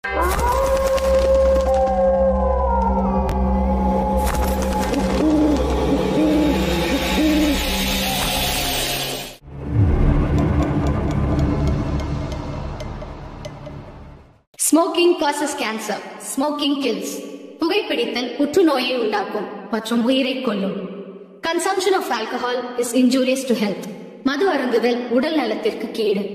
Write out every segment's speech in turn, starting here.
Smoking causes cancer. Smoking kills. புகைப்பிடித்தல் புற்றுநோயை உண்டாக்கும் மற்றும் உயிரை கொல்லும். Consumption of alcohol is injurious to health. மது அருந்துதல் உடல் நலத்திற்கு கேடு.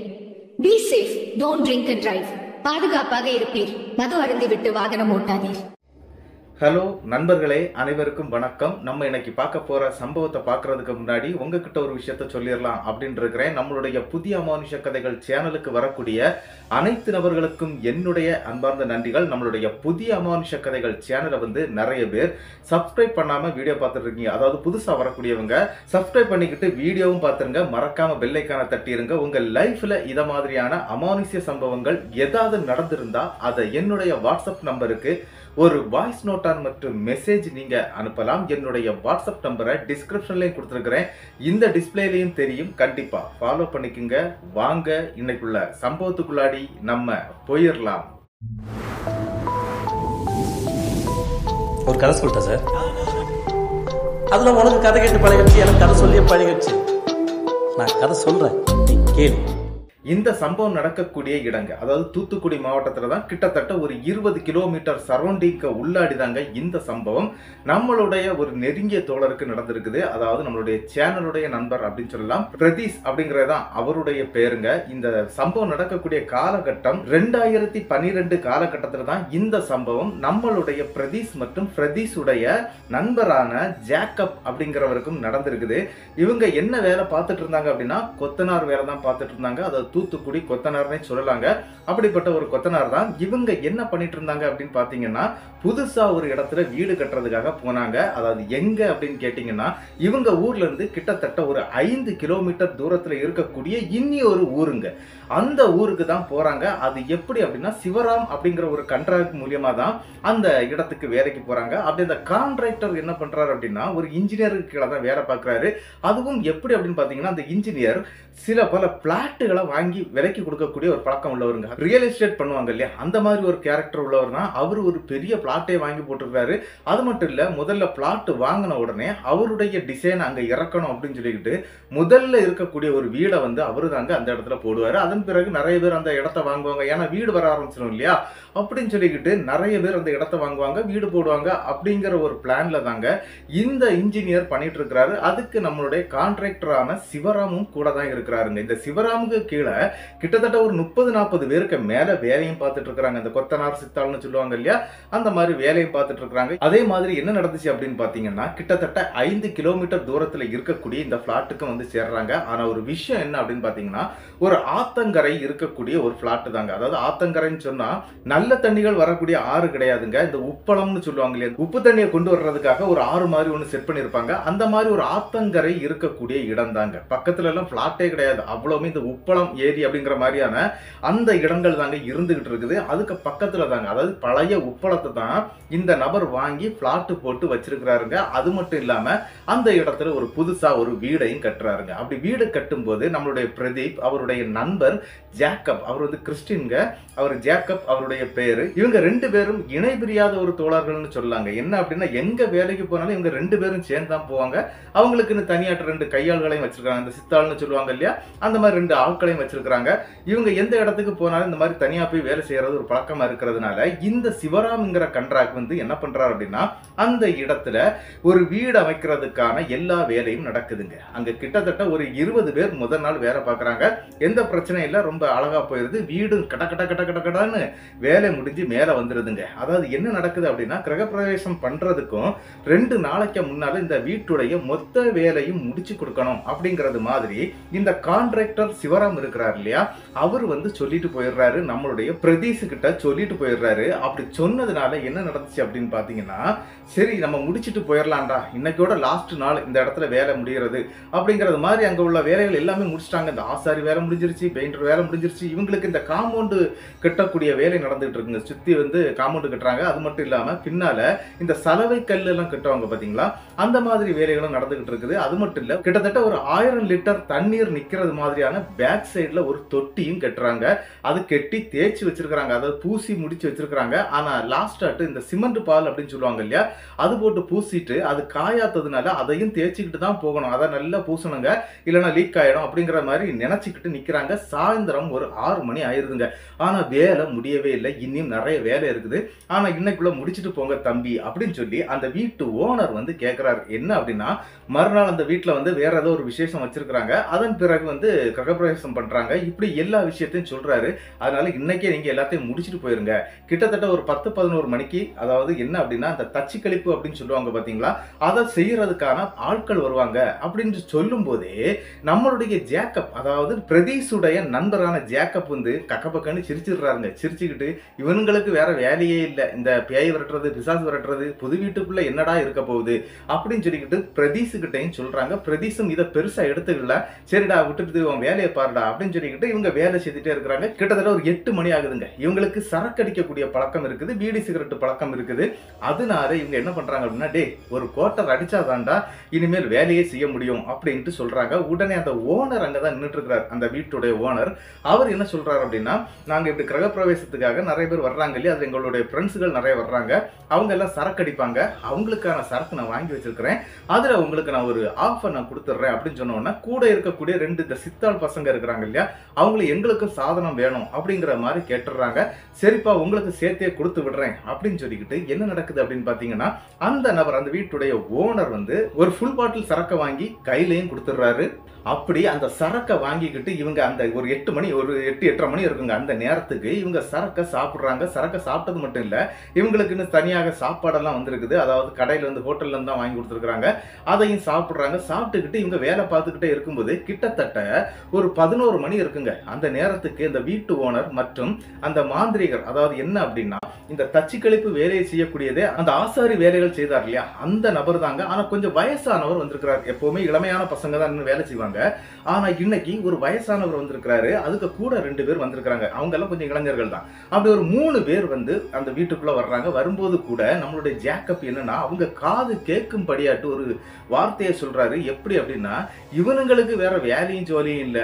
Be safe. Don't drink and drive. பாதுகாப்பாக இருப்பீர். மது அருந்திவிட்டு வாகனம் ஓட்டாதீர். ஹலோ நண்பர்களே, அனைவருக்கும் வணக்கம். நம்ம இன்னைக்கு பார்க்க போற சம்பவத்தை பார்க்கறதுக்கு முன்னாடி உங்ககிட்ட ஒரு விஷயத்த சொல்லிடலாம் அப்படின்னு இருக்கிறேன். நம்மளுடைய புதிய அமானுஷ கதைகள் சேனலுக்கு வரக்கூடிய அனைத்து நபர்களுக்கும் என்னுடைய அன்பார்ந்த நன்றிகள். நம்மளுடைய புதிய அமானுஷ கதைகள் சேனலை நிறைய பேர் சப்ஸ்கிரைப் பண்ணாம வீடியோ பார்த்துட்டு இருக்கீங்க. அதாவது புதுசா வரக்கூடியவங்க சப்ஸ்கிரைப் பண்ணிக்கிட்டு வீடியோவும் பார்த்துருங்க, மறக்காம பெல் ஐகானை தட்டிருங்க. உங்க லைஃப்ல இத மாதிரியான அமானுஷ்ய சம்பவங்கள் ஏதாவது நடந்திருந்தா அதை என்னுடைய வாட்ஸ்அப் நம்பருக்கு ஒரு வாய்ஸ் நோட்டான் மற்றும் மெசேஜ் நீங்க அனுப்பலாம். என்னுடைய வாட்ஸ்அப் நம்பரை டிஸ்கிரிப்ஷன்லயும் கொடுத்துருக்கிறேன், இந்த டிஸ்பிளேலையும் தெரியும். கண்டிப்பா ஃபாலோ பண்ணிக்கோங்க. வாங்க இன்னைக்குள்ள சம்பவத்துக்குள்ளாடி நம்ம போயிடலாம். ஒரு கதை சொல்லிட்டா சார், அதுல உனக்கு கதை கேட்டு பழகிடுச்சு, எனக்கு கதை சொல்லியே பழகிடுச்சு. நான் கதை சொல்றேன், நீ கேளு. இந்த சம்பவம் நடக்கக்கூடிய இடங்க அதாவது தூத்துக்குடி மாவட்டத்தில் தான். கிட்டத்தட்ட ஒரு 20 கிலோமீட்டர் சரௌண்டிங்க உள்ளாடிதாங்க இந்த சம்பவம். நம்மளுடைய ஒரு நெருங்கிய தோழருக்கு நடந்திருக்குது. அதாவது நம்மளுடைய சேனலுடைய நண்பர் அப்படின்னு சொல்லலாம், பிரதீஷ் அப்படிங்கறதான் அவருடைய பேருங்க. இந்த சம்பவம் நடக்கக்கூடிய காலகட்டம் 2012 காலகட்டத்தில் தான் இந்த சம்பவம். நம்மளுடைய பிரதீஷ் மற்றும் பிரதீஷுடைய நண்பரான ஜேக்கப் அப்படிங்கிறவருக்கும் நடந்திருக்குது. இவங்க என்ன வேலை பார்த்துட்டு இருந்தாங்க அப்படின்னா, கொத்தனார் வேலை தான் பார்த்துட்டு இருந்தாங்க. அதாவது தூத்துக்குடி கொத்தனார்னே சொல்லலாங்க. அப்படிப்பட்ட ஒரு கொத்தனார் தான். இவங்க என்ன பண்ணிட்டு இருந்தாங்க அப்படின்னு பாத்தீங்கன்னா, புதுசா ஒரு இடத்துல வீடு கட்டுறதுக்காக போனாங்க. அதாவது எங்க அப்படின்னு கேட்டீங்கன்னா, இவங்க ஊர்ல இருந்து கிட்டத்தட்ட ஒரு 5 கிலோமீட்டர் தூரத்துல இருக்கக்கூடிய இன்னி ஒரு ஊருங்க. அந்த ஊருக்கு தான் போறாங்க. அது எப்படி அப்படின்னா, சிவராம் அப்படிங்கிற ஒரு கான்ட்ராக்ட் மூலியமா தான் அந்த இடத்துக்கு வேலைக்கு போறாங்க. அப்படி அந்த கான்ட்ராக்டர் என்ன பண்றாரு அப்படின்னா, ஒரு இன்ஜினியருக்கு கீழே தான் வேலை பார்க்கறாரு. அதுவும் எப்படி அப்படின்னு பாத்தீங்கன்னா, அந்த இன்ஜினியர் சில பல பிளாட்டுகளை வாங்கி விலைக்கு கொடுக்கக்கூடிய ஒரு பழக்கம் உள்ளவருங்க. ரியல் எஸ்டேட் பண்ணுவாங்க இல்லையா, அந்த மாதிரி ஒரு கேரக்டர் உள்ளவர் தான். அவர் ஒரு பெரிய பிளாட்டே வாங்கி போட்டிருக்காரு. அது மட்டும் இல்ல, முதல்ல பிளாட் வாங்கின உடனே அவருடைய டிசைன் அங்க இறக்கணும் அப்படின்னு சொல்லிக்கிட்டு முதல்ல இருக்கக்கூடிய ஒரு வீடை அவரு தாங்க அந்த இடத்துல போடுவாரு. அதன் பிறகு நிறைய பேர் அந்த இடத்த வாங்குவாங்க. ஏன்னா வீடு வர ஆரம்பிச்சிடும் இல்லையா, அப்படின்னு சொல்லிக்கிட்டு நிறைய பேர் அந்த இடத்த வாங்குவாங்க, வீடு போடுவாங்க. அப்படிங்கிற ஒரு பிளான்ல தாங்க இந்த இன்ஜினியர் பண்ணிட்டு இருக்கிறாரு. அதுக்கு நம்மளுடைய கான்ட்ராக்டரான சிவராமும் கூட தான் இருக்கிறாருங்க. இந்த சிவராமுக்கு கீழே கிட்டத்தட்ட ஒரு 30-40 பேருக்கு மேல வேலையும் பார்த்துட்டு இருக்காங்க. இந்த கொத்தனார் சித்தாள்னு சொல்லுவாங்க இல்லையா, அந்த மாதிரி வேலையும் பார்த்துட்டு இருக்காங்க. அதே மாதிரி என்ன நடந்துச்சு அப்படின்னு பாத்தீங்கன்னா, கிட்டத்தட்ட 5 கிலோமீட்டர் தூரத்துல இருக்கக்கூடிய இந்த பிளாட்டுக்கு சேர்றாங்க. ஆனா ஒரு விஷயம் என்ன அப்படின்னு பாத்தீங்கன்னா, ஒரு ஆத்தங்கரை இருக்கக்கூடிய ஒரு பிளாட் தாங்க. அதாவது ஆத்தங்கரைன்னு சொன்னா நல்ல தண்ணிகள் வரக்கூடிய ஆறு கிடையாதுங்க. இந்த உப்பளம்னு சொல்லுவாங்க இல்லையா, உப்பு தண்ணியை கொண்டு வர்றதுக்காக ஒரு ஆறு மாதிரி ஒண்ணு செட் பண்ணிருப்பாங்க. அந்த மாதிரி ஒரு ஆத்தங்கரை இருக்கக்கூடிய இடம் தாங்க. பக்கத்துல எல்லாம் பிளாட்டே கிடையாது, அவ்வளவுமே இந்த உப்பளம் ஏரி அப்படிங்கிற மாதிரியான அந்த இடங்கள் தாங்க இருந்துகிட்டு இருக்குது. அதுக்கு பக்கத்துல தாங்க, அதாவது பழைய உப்பளத்தை தான் இந்த நபர் வாங்கி பிளாட் போட்டு வச்சிருக்கிறாருங்க. அது மட்டும் இல்லாம அந்த இடத்துல ஒரு புதுசா ஒரு வீடையும் கட்டுறாருங்க. அப்படி வீடு கட்டும் போது நம்மளுடைய பிரதீப், அவருடைய நண்பர் ஜேக்கப், அவர் கிறிஸ்டின்ங்க, அவர் ஜேக்கப் அவருடைய பேரு. இவங்க 2 பேரும் இணை பிரியாத ஒரு தோழர்கள்னு சொல்லலாங்க. என்ன அப்படின்னா, எங்க வேலைக்கு போனாலும் இவங்க 2 பேரும் சேர்ந்து தான் போவாங்க. அவங்களுக்குன்னு தனியாட்ட 2 கையாள்களையும் வச்சிருக்காங்க. இந்த சித்தாள்னு சொல்லுவாங்க இல்லையா, அந்த மாதிரி 2 ஆட்களையும் வச்சிருக்காங்க. இவங்க எந்த இடத்துக்கு போனாலும் இந்த மாதிரி தனியா போய் வேலை செய்யறது ஒரு பழக்கமா இருக்கிறதுனால, இந்த சிவராம்ங்கிற கான்ட்ராக்ட் என்ன பண்றாரு அப்படின்னா, அந்த இடத்துல ஒரு வீடு அமைக்கிறதுக்கான எல்லா வேலையும் நடக்குதுங்க. அங்க கிட்டத்தட்ட ஒரு 20 பேர் முதல் நாள் வேலை பார்க்கறாங்க. எந்த பிரச்சனையும் இல்ல, ரொம்ப அழகா போயிருது. வீடு கட கட கட கட கடன்னு வேலை முடிஞ்சு மேல வந்துருதுங்க. அதாவது என்ன நடக்குது அப்படின்னா, கிரகப்பிரவேசம் பண்றதுக்கும் 2 நாளைக்கு முன்னால இந்த வீட்டுடைய மொத்த வேலையும் முடிச்சு கொடுக்கணும் அப்படிங்கறது மாதிரி இந்த கான்ட்ராக்டர் சிவராம் இருக்கிறார் இல்லையா, அவர் சொல்லிட்டு போயிடுறாரு. நம்மளுடைய பிரதீஷ் கிட்ட சொல்லிட்டு போயிடுறாரு. அப்படி சொன்னதுனால என்ன நடந்துச்சு அப்படின்னு பாத்தீங்கன்னா, சரி நம்ம முடிச்சிட்டு போயிடலாம்டா, இன்னைக்கோட லாஸ்ட் நாள் இந்த இடத்துல வேலை முடிகிறது அப்படிங்கறது மாதிரி அங்க உள்ள வேலைகள் எல்லாமே முடிச்சிட்டாங்க. இந்த ஆசாரி வேலை முடிஞ்சிருச்சு, பெயிண்டர் மீட்டர் வேலை முடிஞ்சிருச்சு. இவங்களுக்கு இந்த காம்பவுண்டு கட்டக்கூடிய வேலை நடந்துட்டு இருக்குங்க. சுத்தி வந்து காம்பவுண்டு கட்டுறாங்க. அது மட்டும் இல்லாம பின்னால இந்த சலவை கல் எல்லாம் கட்டுவாங்க பாத்தீங்களா, அந்த மாதிரி வேலைகளும் நடந்துகிட்டு இருக்குது. அது மட்டும் இல்ல, கிட்டத்தட்ட ஒரு 1000 லிட்டர் தண்ணீர் நிக்கிறது மாதிரியான பேக் சைடுல ஒரு தொட்டியும் கட்டுறாங்க. அது கெட்டி தேய்ச்சி வச்சிருக்காங்க, அதாவது பூசி முடிச்சு வச்சிருக்காங்க. ஆனா லாஸ்ட் ஆட்டு இந்த சிமெண்ட் பால் அப்படின்னு சொல்லுவாங்க இல்லையா, அது போட்டு பூசிட்டு அது காயாத்ததுனால அதையும் தேய்ச்சிக்கிட்டு தான் போகணும். அதை நல்லா பூசணுங்க, இல்லைன்னா லீக் ஆயிடும் அப்படிங்கிற மாதிரி நினைச்சுக்கிட்டு நிக்கிறாங்க. சாயந்தரம் ஒரு 6 மணி ஆயிருதுங்க. ஆனா வேலை முடியவே இல்லை. இன்னும் நிறைய வேலை இருக்குது. ஆனா இன்னைக்குள்ள முடிச்சுட்டு போங்க தம்பி அப்படின்னு சொல்லி அந்த வீட்டு ஓனர் வந்து கேட்கிறாரு. என்ன அப்படின்னா, மறுநாள் அந்த வீட்டுல வந்து வேற ஏதோ ஒரு விசேஷம் வச்சிருக்காங்க. அதன் பிறகு வந்து கிரகப்பிரவேசம் பண்றாங்க. இப்படி எல்லா விஷயத்தையும் சொல்றாரு. அதனால இன்னைக்கே நீங்க எல்லாத்தையும் முடிச்சுட்டு போயிருங்க. கிட்டத்தட்ட ஒரு 10-11 மணிக்கு, அதாவது என்ன அப்படின்னா அந்த தச்சு கழிப்பு அப்படின்னு சொல்லுவாங்க பாத்தீங்களா, அதை செய்யறதுக்கான ஆட்கள் வருவாங்க அப்படின்னு சொல்லும் போதே நம்மளுடைய ஜேக்கப், அதாவது பிரதீஷுடைய நண்பரான ஜேக்கப் வந்து கக்கப்பக்கன்னு சிரிச்சிடுறாருங்க. சிரிச்சுக்கிட்டு இவனுங்களுக்கு வேற வேலையே இல்லை, இந்த பேய் விரட்டுறது பிசாசு விரட்டுறது, புது வீட்டுக்குள்ள என்னடா இருக்க போகுது அப்படின்னு சொல்லிக்கிட்டு பிரதீஷுக்கிட்டையும் சொல்றாங்க. பிரதீஷும் இதை பெருசா எடுத்துக்கல. சரிடா விட்டுட்டு உன் வேலையை பாருடா அப்படின்னு சொல்லிக்கிட்டு இவங்க வேலை செய்துட்டே இருக்கிறாங்க. கிட்டத்தட்ட ஒரு 8 மணி ஆகுதுங்க. இவங்களுக்கு சரக்கு அடிக்கக்கூடிய பழக்கம் இருக்குது, பீடி சிகரெட் பழக்கம் இருக்குது. அதனால இவங்க என்ன பண்றாங்க அப்படின்னா, டே ஒரு கோட்டர் அடிச்சாதான்டா இனிமேல் வேலையே செய்ய முடியும் அப்படின்ட்டு சொல்றாங்க. உடனே அந்த ஓனர் அங்கதான் நின்றுட்டு இருக்கிறார், அந்த வீட்டுடைய ஓனர். அவர் என்ன சொல்றாரு அப்படின்னா, நாங்க இப்படி கிரகப்பிரவேசத்துக்காக நிறைய பேர் வர்றாங்க இல்லையா, அது எங்களுடைய ஃப்ரெண்ட்ஸுகள் நிறைய வர்றாங்க, அவங்க எல்லாம் சரக்கு அடிப்பாங்க, அவங்களுக்கான சரக்கு நான் வாங்கி வச்சிருக்கிறேன், அதுல உங்களுக்கு நான் ஒரு ஆஃபர் நான் கொடுத்துட்றேன் அப்படின்னு சொன்னோன்னா, கூட இருக்கக்கூடிய 2 இந்த சித்தாள் பசங்க இருக்கிறாங்க இல்லையா, அவங்களுக்கு எங்களுக்கும் சாதனம் வேணும் அப்படிங்கிற மாதிரி கேட்டுடுறாங்க. சரிப்பா உங்களுக்கு சேர்த்தே கொடுத்து விடுறேன் அப்படின்னு சொல்லிக்கிட்டு என்ன நடக்குது அப்படின்னு பாத்தீங்கன்னா, அந்த நபர், அந்த வீட்டுடைய ஓனர் வந்து ஒரு ஃபுல் பாட்டில் சரக்கை வாங்கி கையிலையும் கொடுத்துடுறாரு. அப்படி அந்த சரக்கை வாங்கிக்கிட்டு இவங்க அந்த ஒரு 8 மணி, ஒரு 8-8:30 மணி இருக்குங்க, அந்த நேரத்துக்கு இவங்க சரக்கை சாப்பிடுறாங்க. சரக்கை சாப்பிட்டது மட்டும் இல்ல, இவங்களுக்குன்னு தனியாக சாப்பாடெல்லாம் வந்திருக்குது. அதாவது கடையில இருந்து, ஹோட்டல்ல இருந்து தான் வாங்கி கொடுத்துருக்காங்க. அதையும் சாப்பிடுறாங்க. சாப்பிட்டுக்கிட்டு இவங்க வேலை பார்த்துக்கிட்டே இருக்கும்போது கிட்டத்தட்ட ஒரு 11 மணி இருக்குங்க. அந்த நேரத்துக்கு இந்த வீட்டு ஓனர் மற்றும் அந்த மாந்திரிகர், அதாவது என்ன அப்படின்னா இந்த தச்சு கழிப்பு வேலையை செய்யக்கூடியதே அந்த ஆசாரி வேலைகள் செய்தார் இல்லையா, அந்த நபர் தாங்க. ஆனா கொஞ்சம் வயசானவர் வந்திருக்கிறார். எப்பவுமே இளமையான பசங்க தான் வேலை செய்வாங்க. ஆனா இன்னைக்கு ஒரு வயசானவர் வந்திருக்கிறாரு. அதுக்கு கூட 2 பேர் வந்திருக்காங்க. அவங்க எல்லாம் கொஞ்சம் இளைஞர்கள் தான். அப்படி ஒரு 3 பேர் வந்து அந்த வீட்டுக்குள்ள வர்றாங்க. வரும்போது கூட நம்மளுடைய ஜேக்கப் என்னன்னா, அவங்க காது கேட்கும்படியாட்டு ஒரு வார்த்தையை சொல்றாரு. எப்படி அப்படின்னா, இவனுங்களுக்கு வேற வேலையும் ஜோலியும் இல்ல,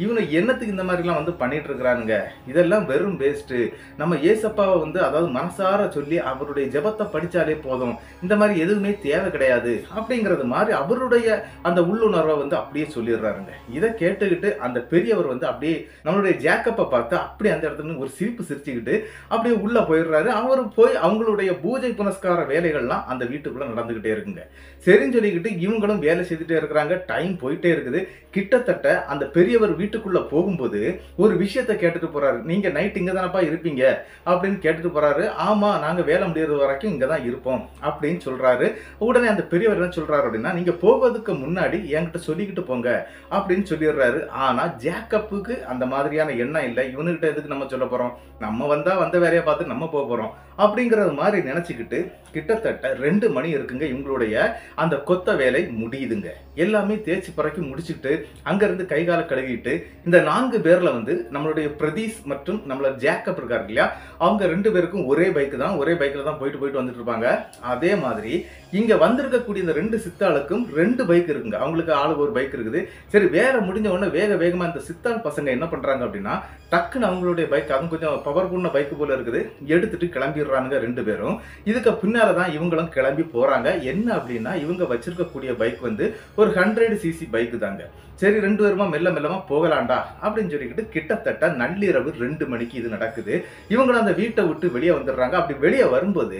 இவனு என்னத்துக்கு இந்த மாதிரி எல்லாம் வந்து பண்ணிட்டு இருக்கிறானுங்க, இதெல்லாம் வெறும் வேஸ்ட். நம்ம ஏசப்பாவை வந்து, அதாவது மனசார சொல்லி அவருடைய ஜெபத்தை படிச்சாலே போதும், இந்த மாதிரி எதுவுமே தேவை கிடையாது அப்படிங்கிறது மாதிரி அவருடைய அந்த உள்ளுணர்வை வந்து அப்படியே சொல்லிடுறாருங்க. இதை கேட்டுக்கிட்டு அந்த பெரியவர் வந்து அப்படியே நம்மளுடைய ஜேக்கப்பை பார்த்து அப்படியே அந்த இடத்துல ஒரு சிரிப்பு சிரிச்சுக்கிட்டு அப்படியே உள்ள போயிடுறாரு. அவரு போய் அவங்களுடைய பூஜை புனஸ்கார வேலைகள்லாம் அந்த வீட்டுக்குள்ள நடந்துகிட்டே இருக்குங்க. சரின்னு சொல்லிக்கிட்டு இவங்களும் வேலை செய்துட்டே இருக்கிறாங்க. டைம் போயிட்டே இருக்குது. கிட்டத்தட்ட அந்த பெரியவர் வீட்டுக்குள்ள போகும்போது ஒரு விஷயத்த கேட்டுட்டு போறாரு. நீங்க நைட் இங்க தானப்பா இருப்பீங்க அப்படின்னு கேட்டுட்டு போறாரு. ஆமா, நாங்க வேலை முடியறது வரைக்கும் இங்கதான் இருப்போம் அப்படின்னு சொல்றாரு. உடனே அந்த பெரியவர் என்ன சொல்றாரு அப்படின்னா, நீங்க போவதுக்கு முன்னாடி என்கிட்ட சொல்லிக்கிட்டு போங்க அப்படின்னு சொல்லிடுறாரு. ஆனா ஜேக்கப்புக்கு அந்த மாதிரியான எண்ணம் இல்லை. இவனுக்கிட்ட எதுக்கு நம்ம சொல்ல போறோம், நம்ம வந்தா வந்த வேலையை பார்த்து நம்ம போக போறோம் அப்படிங்கறது மாதிரி நினைச்சுக்கிட்டு கிட்டத்தட்ட 2 மணி இருக்குங்க. இவங்களுடைய அந்த கொத்த வேலை முடியுதுங்க. எல்லாமே தேய்ச்சி பறக்கி முடிச்சுட்டு அங்க இருந்து கை கால கழுவிட்டு இந்த 4 பேர்ல வந்து நம்மளுடைய பிரதீஷ் மற்றும் நம்மள ஜேக்கப் இருக்காரு இல்லையா, அவங்க 2 பேருக்கும் ஒரே பைக் தான், ஒரே பைக்ல தான் போயிட்டு வந்துட்டு இருப்பாங்க. அதே மாதிரி இங்க வந்திருக்கக்கூடிய இந்த 2 சித்தாளுக்கும் 2 பைக் இருக்குங்க. அவங்களுக்கு ஆளுக்கு ஒரு பைக் இருக்குது. சரி, வேலை முடிஞ்ச உடனே வேகமா இந்த சித்தாள் பசங்க என்ன பண்றாங்க அப்படின்னா, டக்குன்னு அவங்களுடைய பைக், அதுவும் கொஞ்சம் பவர்ஃபுல்லான பைக் போல இருக்குது, எடுத்துட்டு கிளம்பிடுறானுங்க 2 பேரும். இதுக்கு பின்னாலதான் இவங்களும் கிளம்பி போறாங்க. என்ன அப்படின்னா, இவங்க வச்சிருக்கக்கூடிய பைக் வந்து ஒரு 100cc பைக் தாங்க. சரி, 2 பேருமா மெல்லமா போகலாண்டா அப்படின்னு சொல்லிக்கிட்டு கிட்டத்தட்ட நள்ளிரவு 2 மணிக்கு இது நடக்குது. இவங்களும் அந்த வீட்டை விட்டு வெளியே வந்துடுறாங்க. அப்படி வெளியே வரும்போது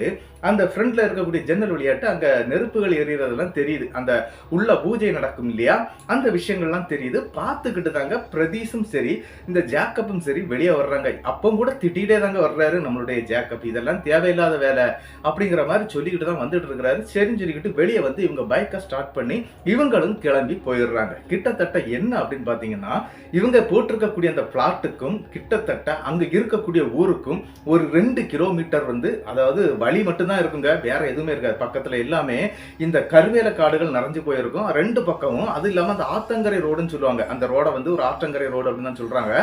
அந்த ஃப்ரண்ட்ல இருக்கக்கூடிய ஜன்னல் வழியாட்டு அங்க நெருப்புகள் எரியறதெல்லாம் தெரியுது. அந்த உள்ள பூஜை நடக்கும் இல்லையா, அந்த விஷயங்கள்லாம் தெரியுது. பார்த்துக்கிட்டு தாங்க பிரதீஷும் சரி இந்த ஜேக்கப்பும் சரி வெளியே வர்றாங்க. அப்பவும் கூட திட்டிகிட்டே தாங்க வர்றாரு நம்மளுடைய ஜேக்கப். இதெல்லாம் இதெல்லாம் தேவையில்லாத வேலை அப்படிங்கிற மாதிரி சொல்லிக்கிட்டு தான் வந்துட்டு இருக்கிறாரு. சரின்னு சொல்லிக்கிட்டு வெளியே வந்து இவங்க பைக்கை ஸ்டார்ட் பண்ணி இவங்களும் கிளம்பி போயிடுறாங்க. கிட்டத்தட்ட என்ன அப்படின்னு பாத்தீங்கன்னா, இவங்க போட்டிருக்கக்கூடிய அந்த பிளாட்டுக்கும் கிட்டத்தட்ட அங்க இருக்கக்கூடிய ஊருக்கும் ஒரு 2 கிலோமீட்டர் வந்து, அதாவது வழி மட்டும்தான் இருக்குங்க, வேற எதுவுமே இருக்காது. பக்கத்துல எல்லாமே இந்த கருவேல காடுகள் நிறைஞ்சு போயிருக்கும் 2 பக்கமும். அது இல்லாம அந்த ஆத்தங்கரை ரோடுன்னு சொல்லுவாங்க, அந்த ரோட வந்து ஒரு ஆற்றங்கரை ரோடு அப்படின்னு தான் சொல்றாங்க.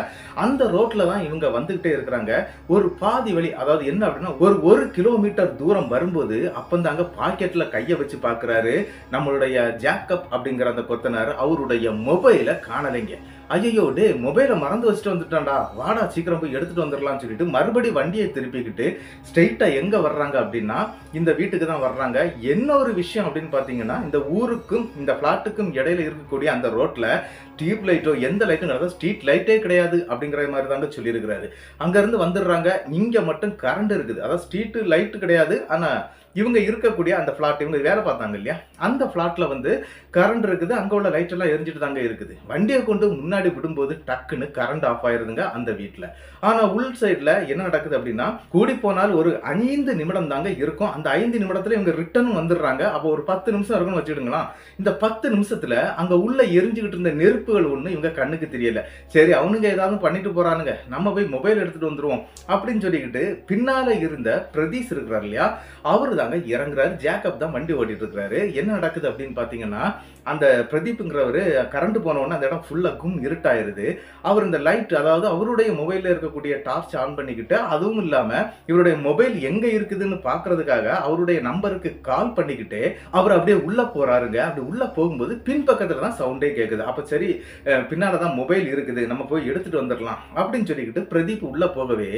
அந்த ரோட்ல தான் இவங்க வந்துகிட்டே இருக்கிறாங்க. ஒரு பாதி வழி, அதாவது என்ன அப்படின்னா ஒரு கிலோமீட்டர் தூரம் வரும்போது அப்பந்தாங்க பாக்கெட்ல கைய வச்சு பாக்குறாரு நம்மளுடைய ஜேக்கப் அப்படிங்கிற அந்த கொத்தனார். அவருடைய மொபைலை காணலைங்க. ஐயோ டே, மொபைலை மறந்து வச்சுட்டு வந்துட்டான்டா, வாடா சீக்கிரம் போய் எடுத்துட்டு வந்துடலாம்னு சொல்லிட்டு மறுபடி வண்டியை திருப்பிக்கிட்டு ஸ்ட்ரெயிட்டா எங்க வர்றாங்க அப்படின்னா இந்த வீட்டுக்கு தான் வர்றாங்க. என்ன ஒரு விஷயம் அப்படின்னு பாத்தீங்கன்னா, இந்த ஊருக்கும் இந்த பிளாட்டுக்கும் இடையில இருக்கக்கூடிய அந்த ரோட்ல டியூப் லைட்டோ எந்த லைட்டும் கிடையாது, ஸ்ட்ரீட் லைட்டே கிடையாது அப்படிங்கிற மாதிரி தாங்க சொல்லியிருக்கிறாரு. அங்க இருந்து வந்துடுறாங்க. இங்க மட்டும் கரண்ட் இருக்குது, அதாவது ஸ்ட்ரீட் லைட் கிடையாது. ஆனா இவங்க இருக்கக்கூடிய அந்த பிளாட், இவங்க வேலை பார்த்தாங்க இல்லையா, அந்த பிளாட்ல வந்து கரண்ட் இருக்குது. அங்க உள்ள லைட் எல்லாம் எரிஞ்சிட்டு தாங்க இருக்குது. வண்டியை கொண்டு முன்னாடி விடும்போது டக்குன்னு கரண்ட் ஆஃப் ஆயிருதுங்க அந்த வீட்டுல. ஆனா உள் சைட்ல என்ன நடக்குது அப்படின்னா, கூடி போனால் ஒரு 5 நிமிடம் தாங்க இருக்கும். அந்த 5 நிமிடத்துல இவங்க ரிட்டர்ன் வந்துடுறாங்க. அப்போ ஒரு 10 நிமிஷம் இருக்குன்னு வச்சுடுங்களா. இந்த 10 நிமிஷத்துல அங்க உள்ள எரிஞ்சுக்கிட்டு இருந்த நெருப்புகள் ஒண்ணு இவங்க கண்ணுக்கு தெரியல. சரி, அவனுங்க ஏதாவது பண்ணிட்டு போறானுங்க, நம்ம போய் மொபைல் எடுத்துட்டு வந்துருவோம் அப்படின்னு சொல்லிக்கிட்டு பின்னால இருந்த பிரதீஷ் இருக்கிறார் இல்லையா, அவரு தாங்க இறங்குறாரு. ஜேக்கப் தான் வண்டி ஓட்டிட்டு இருக்கிறாரு. என்ன நடக்குது அப்படின்னு பாத்தீங்கன்னா, அந்த பிரதீப்ங்கிறவரு கரண்ட் போன உடனே அந்த இடம் ஃபுல்லா கும் இருட்டாயிருது. அவர் இந்த லைட், அதாவது அவருடைய மொபைல்ல இருக்கக்கூடிய டார்ச் ஆன் பண்ணிக்கிட்டு, அதுவும் இல்லாம இவருடைய மொபைல் எங்க இருக்குதுன்னு பாக்குறதுக்காக அவருடைய நம்பருக்கு கால் பண்ணிக்கிட்டு அவர் அப்படியே உள்ள போறாருங்க. அப்படி உள்ள போகும்போது பின்பக்கத்துல தான் சவுண்டே கேக்குது. அப்ப சரி, பின்னாலதான் மொபைல் இருக்குது, நம்ம போய் எடுத்துட்டு வந்துடலாம் அப்படின்னு சொல்லிக்கிட்டு பிரதீப் உள்ள போகவே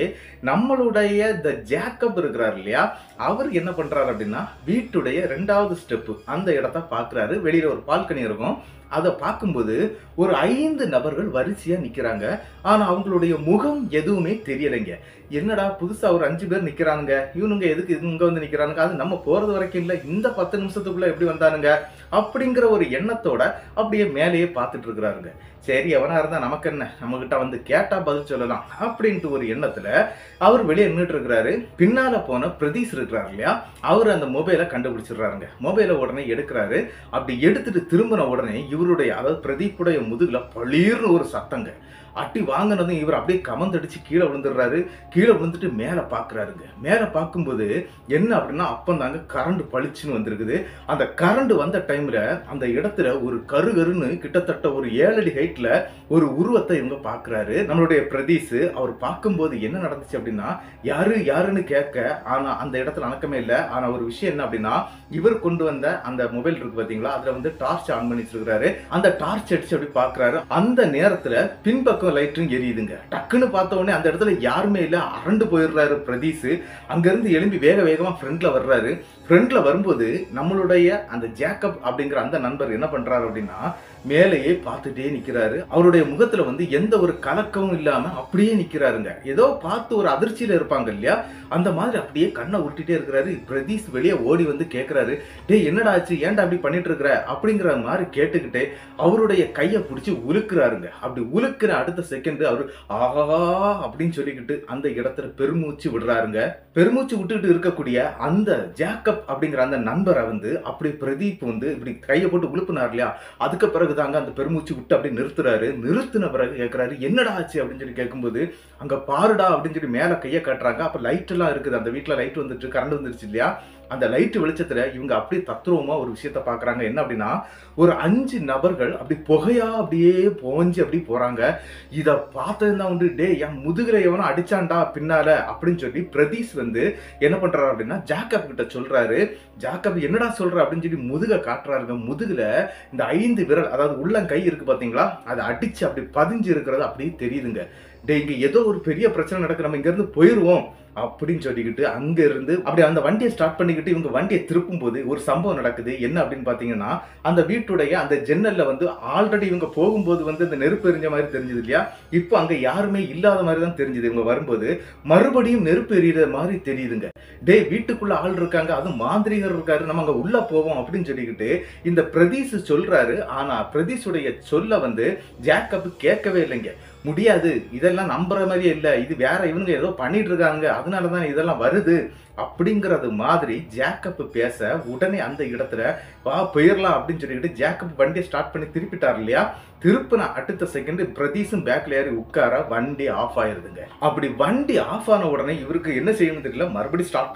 நம்மளுடைய இந்த ஜேக்கப் இருக்கிறார் இல்லையா, அவர் என்ன பண்றாரு அப்படின்னா, வீட்டுடைய 2வது ஸ்டெப் அந்த இடத்த பாக்குறாரு. வெளியில ஒரு பால்கனி இருக்கும். அதை பார்க்கும்போது ஒரு 5 நபர்கள் வரிசையா நிக்கிறாங்க. ஆனா அவங்களுடைய முகம் எதுவுமே தெரியலைங்க. என்னடா புதுசா ஒரு 5 பேர் நிக்கிறானுங்க, இவனுங்க எதுக்கு இங்க வந்து நிக்கிறானுங்க, அது நம்ம போறது வரைக்கும் இல்ல, இந்த 10 நிமிஷத்துக்குள்ள எப்படி வந்தானுங்க அப்படிங்கிற ஒரு எண்ணத்தோட அப்படியே மேலேயே பார்த்துட்டு இருக்கிறாருங்க. சரி, எவனா இருந்தா நமக்கு என்ன, நம்ம கிட்ட வந்து கேட்டா பதில் சொல்லலாம் அப்படின்ட்டு ஒரு எண்ணத்துல அவர் வெளியே நின்றுட்டு இருக்கிறாரு. பின்னால போன பிரதீஷ் இருக்கிறாரு இல்லையா, அவர் அந்த மொபைலை கண்டுபிடிச்சிடுறாருங்க. மொபைலை உடனே எடுக்கிறாரு. அப்படி எடுத்துட்டு திரும்பின உடனே இவருடைய, அதாவது பிரதீப்புடைய முதுகுல பளீர்னு ஒரு சத்தங்க. அட்டி வாங்கினதும் இவர் அப்படியே கமந்தடிச்சு கீழே விழுந்துடுறாரு. கீழே விழுந்துட்டு மேலே பார்க்குறாருங்க. மேலே பார்க்கும்போது என்ன அப்படின்னா, அப்பந்தாங்க கரண்ட் பளிச்சுன்னு வந்திருக்குது. அந்த கரண்ட் வந்த டைம்ல அந்த இடத்துல ஒரு கருன்னு கிட்டத்தட்ட ஒரு 7 அடி ஹைட்ல ஒரு உருவத்தை இவங்க பார்க்குறாரு நம்மளுடைய பிரதீஷ். அவர் பார்க்கும்போது என்ன நடந்துச்சு அப்படின்னா, யாருன்னு கேட்க, ஆனா அந்த இடத்துல அணக்கமே இல்லை. ஆனா ஒரு விஷயம் என்ன அப்படின்னா, இவர் கொண்டு வந்த அந்த மொபைல் இருக்கு பாத்தீங்களா, அதுல வந்து டார்ச் ஆன் பண்ணி வச்சிருக்காரு. அந்த டார்ச் அடிச்சு அப்படி பார்க்குறாரு. அந்த நேரத்துல பின்பக்கம் லைட்டும் எரியுதுங்க. டக்குன்னு பார்த்த உடனே அந்த இடத்துல யாருமே இல்ல, அரண்டு போயிடுறாரு பிரதீஷ். அங்க இருந்து எழும்பி வேகமா ஃப்ரண்ட்ல வர்றாரு. ஃப்ரண்ட்ல வரும்போது நம்மளுடைய அந்த ஜேக்கப் அப்படிங்கிற அந்த நண்பர் என்ன பண்றாரு அப்படின்னா, மேலேயே பார்த்துட்டே நிக்கிறாரு. அவருடைய முகத்துல வந்து எந்த ஒரு கலக்கமும் இல்லாம அப்படியே நிக்கிறாருங்க. ஏதோ பார்த்து ஒரு அதிர்ச்சியில இருப்பாங்க இல்லையா, அந்த மாதிரி அப்படியே கண்ணை உருட்டிட்டே இருக்கிறாரு. பிரதீஷ் வெளியே ஓடி வந்து கேட்கிறாரு, டே என்னடா ஆச்சு, ஏன்டா அப்படி பண்ணிட்டு இருக்கிற அப்படிங்கிற மாதிரி கேட்டுக்கிட்டே அவருடைய கையை பிடிச்சி உலுக்குறாருங்க. அப்படி உலுக்குற அடுத்த செகண்ட் அவரு ஆஹா அப்படின்னு சொல்லிக்கிட்டு அந்த இடத்துல பெருமூச்சு விடுறாருங்க. பெருமூச்சு விட்டுக்கிட்டு இருக்கக்கூடிய அந்த ஜேக்கப் அப்படிங்கிற அந்த நண்பரை வந்து அப்படி பிரதீப் வந்து இப்படி கையை போட்டு உழுப்புனார் இல்லையா, அதுக்கு பிறகு தாங்க அந்த பெருமூச்சு விட்டு அப்படி நிறுத்துறாரு. நிறுத்தின பிறகு கேட்கிறாரு, என்னடா ஆச்சு அப்படின்னு சொல்லி கேட்கும்போது, அங்க பாருடா அப்படின்னு சொல்லி மேல கையை காட்டுறாங்க. அப்ப லைட் எல்லாம் இருக்குது, அந்த வீட்டுல லைட் வந்துட்டு கரண்ட் வந்துருச்சு இல்லையா, அந்த லைட் வெளிச்சத்துல இவங்க அப்படியே தத்ரூபமா ஒரு விஷயத்த பாக்குறாங்க. என்ன அப்படின்னா, ஒரு 5 நபர்கள் அப்படி புகையா அப்படியே போஞ்சு அப்படி போறாங்க. இத பார்த்ததுதான் வந்து, டே என் முதுகுல எவனோ அடிச்சான்டா பின்னால அப்படின்னு சொல்லி பிரதீஷ் வந்து என்ன பண்றாரு அப்படின்னா ஜேக்கப் கிட்ட சொல்றாரு. ஜேக்கப் என்னடா சொல்ற அப்படின்னு சொல்லி முதுக காட்டுறாருங்க. முதுகுல இந்த 5 விரல், அதாவது உள்ளங்கை இருக்கு பாத்தீங்களா, அதை அடிச்சு அப்படி பதிஞ்சு இருக்கிறது அப்படியே தெரியுதுங்க. டே இங்க ஏதோ ஒரு பெரிய பிரச்சனை நடக்கு, நம்ம இங்க இருந்து போயிருவோம் அப்படின்னு சொல்லிக்கிட்டு அங்க இருந்து அப்படி அந்த வண்டியை ஸ்டார்ட் பண்ணிக்கிட்டு இவங்க வண்டியை திருப்பும் போது ஒரு சம்பவம் நடக்குது. என்ன அப்படின்னு பாத்தீங்கன்னா, அந்த வீட்டுடைய அந்த ஜன்னல்ல வந்து ஆல்ரெடி இவங்க போகும்போது வந்து அந்த நெருப்பு எரிஞ்ச மாதிரி தெரிஞ்சது இல்லையா, இப்போ அங்க யாருமே இல்லாத மாதிரி தான் தெரிஞ்சது. இவங்க வரும்போது மறுபடியும் நெருப்பு எரியிற மாதிரி தெரியுதுங்க. டே வீட்டுக்குள்ள ஆள் இருக்காங்க, அது மாந்திரிகர் இருக்காரு, நம்ம அங்க உள்ள போவோம் அப்படின்னு சொல்லிக்கிட்டு இந்த பிரதீஷ் சொல்றாரு. ஆனா பிரதீஷுடைய சொல்ல வந்து ஜேக்கப் கேட்கவே இல்லைங்க. முடியாது, இதெல்லாம் நம்புற மாதிரியே இல்லை, இது வேற இவனுங்க ஏதோ பண்ணிட்டு இருக்காங்க, அதனாலதான் இதெல்லாம் வருது அப்படிங்கறது மாதிரி ஜேக்கப் பேச உடனே அந்த இடத்துல வா போயிடலாம் அப்படின்னு சொல்லிட்டு ஜேக்கப் வண்டியை ஸ்டார்ட் பண்ணி திருப்பிட்டார் இல்லையா. திருப்பின அடுத்த செகண்ட் பிரதீஷும் பேக்ல ஏறி உட்கார வண்டி ஆஃப் ஆயிருதுங்க. அப்படி வண்டி ஆஃப் ஆன உடனே இவருக்கு என்ன செய்யணும்னு தெரியல, மறுபடியும் ஸ்டார்ட்